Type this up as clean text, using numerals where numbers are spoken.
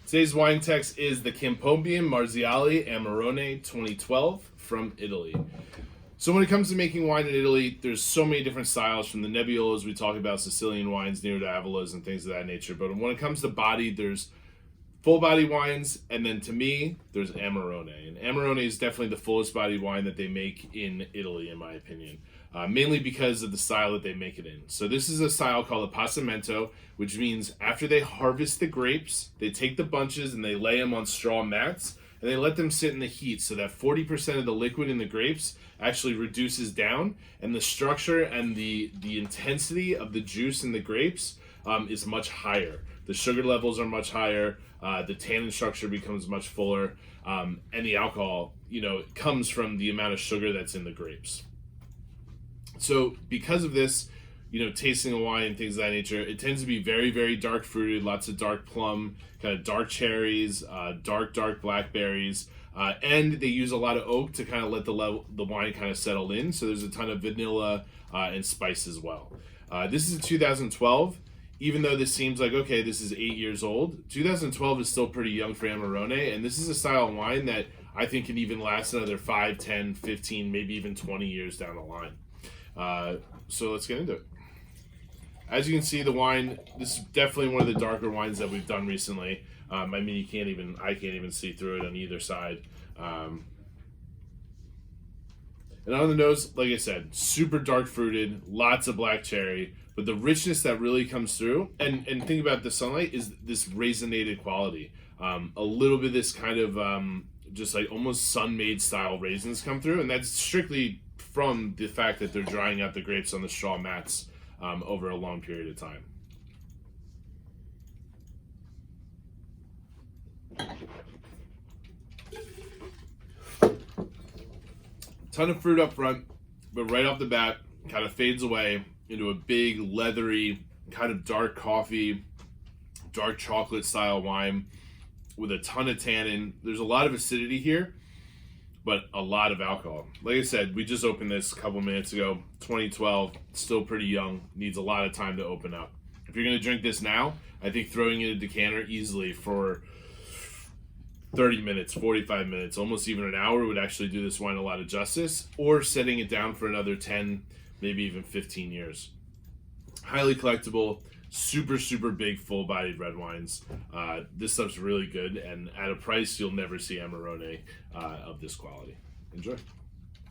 Today's wine text is the Campopian Marziale Amarone 2012 from Italy. So when it comes to making wine in Italy, there's so many different styles, from the Nebbiolos we talk about, Sicilian wines, Nero d'Avolas, and things of that nature. But when it comes to body, there's full body wines, and then to me, there's Amarone. And Amarone is definitely the fullest body wine that they make in Italy, in my opinion. Mainly because of the style that they make it in. So this is a style called apassimento, which means after they harvest the grapes, they take the bunches and they lay them on straw mats, and they let them sit in the heat so that 40% of the liquid in the grapes actually reduces down, and the structure and the intensity of the juice in the grapes is much higher. The sugar levels are much higher, the tannin structure becomes much fuller, and the alcohol, comes from the amount of sugar that's in the grapes. So because of this, tasting a wine and things of that nature, it tends to be very, very dark fruited, lots of dark plum, kind of dark cherries, dark blackberries, and they use a lot of oak to kind of let the wine kind of settle in. So there's a ton of vanilla and spice as well. This is a 2012. Even though this seems like, okay, this is 8 years old, 2012 is still pretty young for Amarone, and this is a style of wine that I think can even last another 5, 10, 15, maybe even 20 years down the line. So let's get into it. As you can see, the wine, this is definitely one of the darker wines that we've done recently. I can't even see through it on either side. And on the nose, like I said, super dark fruited, lots of black cherry, but the richness that really comes through, and think about the sunlight, is this raisinated quality. A little bit of this kind of just like almost sun-made style raisins come through, and that's strictly from the fact that they're drying out the grapes on the straw mats over a long period of time. Ton of fruit up front, but right off the bat, kind of fades away into a big, leathery, kind of dark coffee, dark chocolate style wine with a ton of tannin. There's a lot of acidity here, but a lot of alcohol. Like I said, we just opened this a couple minutes ago. 2012, still pretty young, needs a lot of time to open up. If you're going to drink this now, I think throwing it in a decanter easily for 30 minutes, 45 minutes, almost even an hour would actually do this wine a lot of justice, or setting it down for another 10, maybe even 15 years. Highly collectible, super, super big, full-bodied red wines. This stuff's really good, and at a price you'll never see Amarone of this quality. Enjoy.